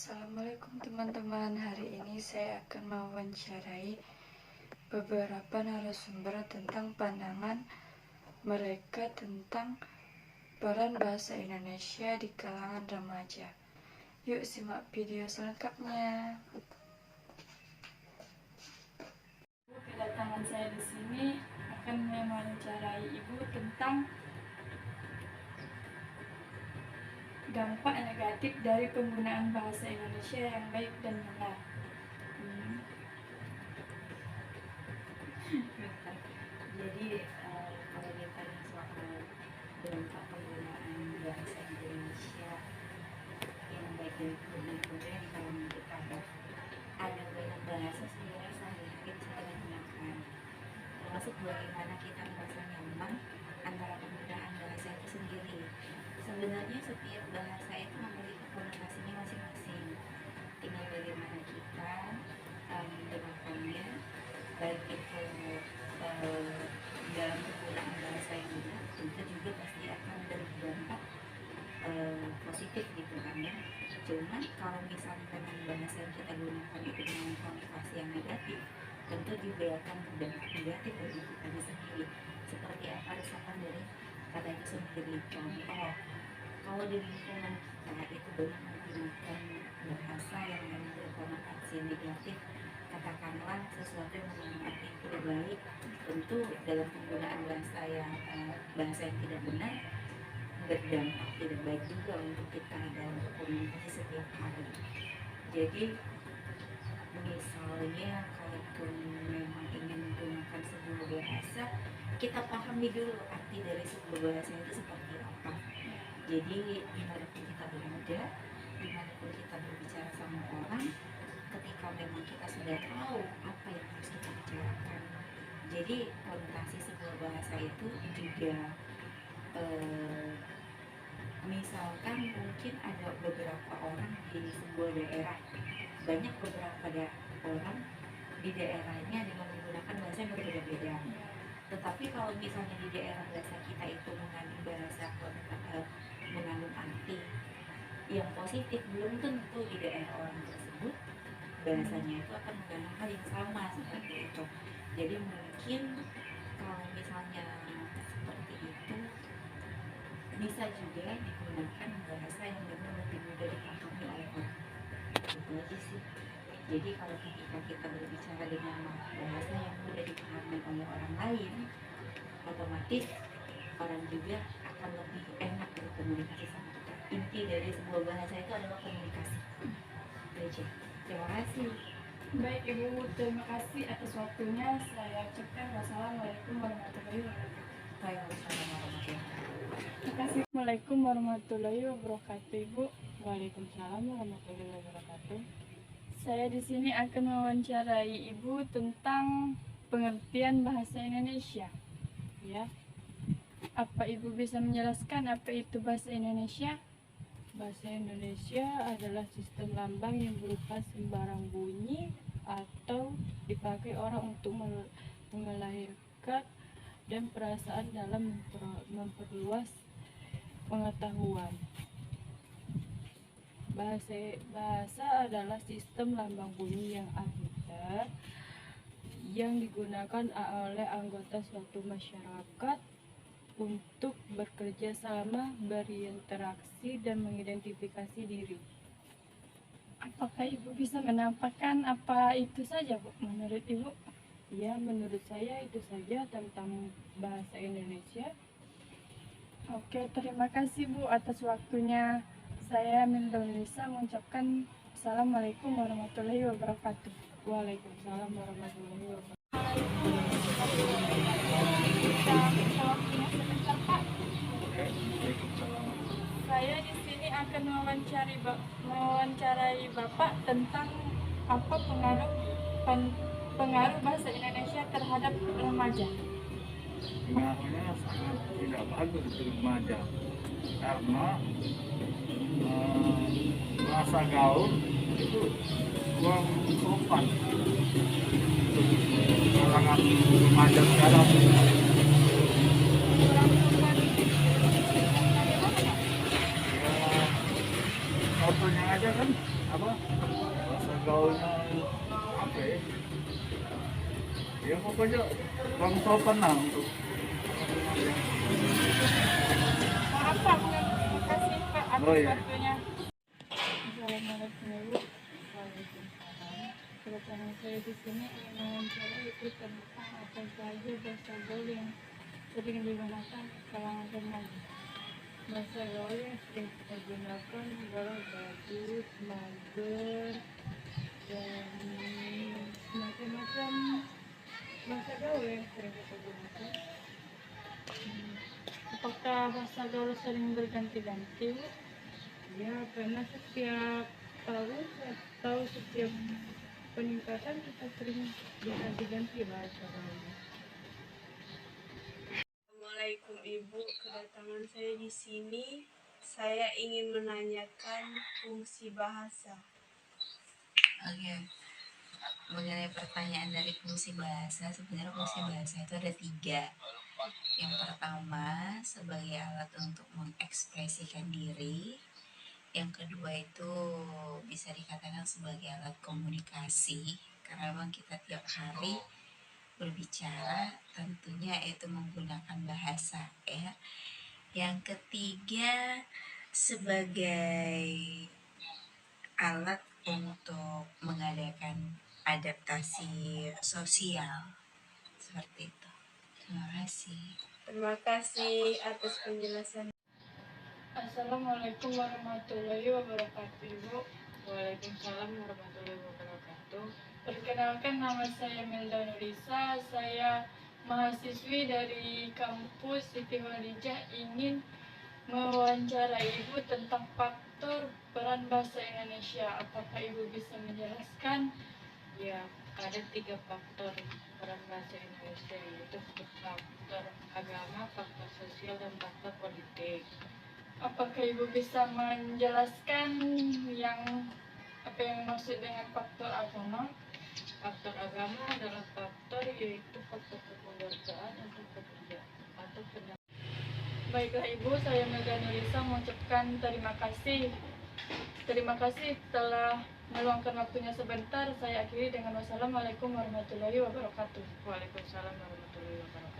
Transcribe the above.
Assalamualaikum teman-teman. Hari ini saya akan mewawancarai beberapa narasumber tentang pandangan mereka tentang peran bahasa Indonesia di kalangan remaja. Yuk simak video selengkapnya. Kedatangan saya di sini akan mewawancarai Ibu tentang dampak negatif dari penggunaan bahasa Indonesia yang baik dan benar. Jadi kalau ditanya soal dampak penggunaan bahasa Indonesia yang baik dan benar di kalangan kita, ada banyak bahasa sebenarnya sehari-hari bisa kita gunakan, termasuk bagaimana kita merasa nyaman antara penggunaan bahasa itu sendiri. Sebenarnya setiap bahasa itu memiliki konotasinya masing-masing, tinggal bagaimana kita menggunakannya, baik itu dalam penggunaan bahasa yang benar, tentu juga pasti akan berdampak positif gitu kan ya. Cuman kalau misalnya memang bahasa yang kita gunakan itu dengan konotasi yang negatif, tentu juga akan berdampak negatif bagi kita sendiri. Seperti apa misalkan dari kata itu sendiri. Contoh, kalau di lingkungan kita itu banyak menggunakan bahasa yang memang berkonotasi negatif, katakanlah sesuatu yang mengandung arti yang tidak baik, tentu dalam penggunaan bahasa yang tidak benar berdampak tidak baik juga untuk kita dalam komunikasi setiap hari. Jadi misalnya kalaupun memang ingin menggunakan sebuah bahasa, kita pahami dulu arti dari sebuah bahasa itu seperti apa. Jadi dimanapun kita berada, dimanapun kita berbicara sama orang, ketika memang kita sudah tahu apa yang harus kita bicarakan, jadi konotasi sebuah bahasa itu juga misalkan mungkin ada beberapa orang di sebuah daerah, banyak beberapa orang di daerahnya dengan menggunakan bahasa yang berbeda-beda. Tetapi kalau misalnya di daerah bahasa kita itu mengandung mengandung arti yang positif, belum tentu di daerah orang tersebut bahasanya itu akan mengandung hal yang sama seperti itu. Jadi mungkin kalau misalnya seperti itu, bisa juga digunakan bahasa yang memang lebih mudah dipahami oleh orang. Itu aja sih. Jadi kalau ketika kita berbicara dengan bahasa yang mudah dipahami oleh orang lain, otomatis orang juga akan lebih enak berkomunikasi sama kita. Inti dari sebuah bahasa itu adalah komunikasi. Itu. Terima kasih. Baik Ibu, terima kasih atas waktunya. Saya ucapkan wassalamualaikum warahmatullahi wabarakatuh. Assalamualaikum warahmatullahi wabarakatuh, Ibu. Waalaikumsalam warahmatullahi wabarakatuh. Saya di sini akan mewawancarai Ibu tentang pengertian bahasa Indonesia. Ya, Apa Ibu bisa menjelaskan apa itu bahasa Indonesia? bahasa Indonesia adalah sistem lambang yang berupa sembarang bunyi atau dipakai orang untuk mengelahirkan dan perasaan dalam memperluas pengetahuan. Bahasa adalah sistem lambang bunyi yang arbitrary yang digunakan oleh anggota suatu masyarakat untuk bekerja sama, berinteraksi, dan mengidentifikasi diri. Apakah Ibu bisa menampakkan apa itu saja, Bu, menurut Ibu? Ya, menurut saya itu saja tentang bahasa Indonesia. Oke, terima kasih Bu atas waktunya. Saya Nisa mengucapkan Assalamualaikum warahmatullahi wabarakatuh. Waalaikumsalam warahmatullahi wabarakatuh. Saya di sini akan mewawancarai Bapak tentang apa pengaruh bahasa Indonesia terhadap remaja. Pengaruhnya sangat tidak bagus untuk remaja karena bahasa gaul itu kurang sopan kalangan remaja sekarang. Ya, contohnya aja kan apa bahasa gaulnya apa ya? Ya pokoknya kurang sopan lah untuk Maaf Pak, terima kasih Pak atas Oh, iya. waktunya. Assalamualaikum Ibu. Waalaikumsalam. Kedatangan saya di sini ingin mewawancara itu tentang apa saja bahasa gaul yang sering digunakan di kalangan remaja. Bahasa gaul yang sering kita gunakan adalah badut, mager, dan macam-macam bahasa gaul yang sering kita gunakan. Apakah bahasa gaul sering berganti-ganti? Bu? Ya, karena setiap tahun atau setiap peningkatan kita sering berganti-ganti bahasa gaul. Assalamualaikum Ibu, kedatangan saya di sini. Saya ingin menanyakan fungsi bahasa. Oke, mengenai pertanyaan dari fungsi bahasa, sebenarnya fungsi bahasa itu ada 3. Yang pertama, sebagai alat untuk mengekspresikan diri. Yang kedua itu bisa dikatakan sebagai alat komunikasi, karena memang kita tiap hari berbicara tentunya itu menggunakan bahasa ya. Yang ketiga, sebagai alat untuk mengadakan adaptasi sosial seperti itu. Terima kasih. Terima kasih atas penjelasan. Assalamualaikum warahmatullahi wabarakatuh Ibu. Waalaikumsalam warahmatullahi wabarakatuh. Perkenalkan, nama saya Melda Nurisa. Saya mahasiswi dari kampus Siti Khadijah, ingin mewawancarai Ibu tentang faktor peran bahasa Indonesia. Apakah Ibu bisa menjelaskan? Ya, ada 3 faktor peran bahasa Indonesia, yaitu faktor agama, faktor sosial, dan faktor politik. Apakah Ibu bisa menjelaskan apa yang maksud dengan faktor agama? Faktor agama adalah faktor, yaitu faktor kekeluargaan atau pekerjaan atau pendapat. Baiklah Ibu, saya Melda Nurisa mengucapkan terima kasih. Terima kasih telah meluangkan waktunya sebentar. Saya akhiri dengan wassalamualaikum warahmatullahi wabarakatuh. Waalaikumsalam warahmatullahi wabarakatuh.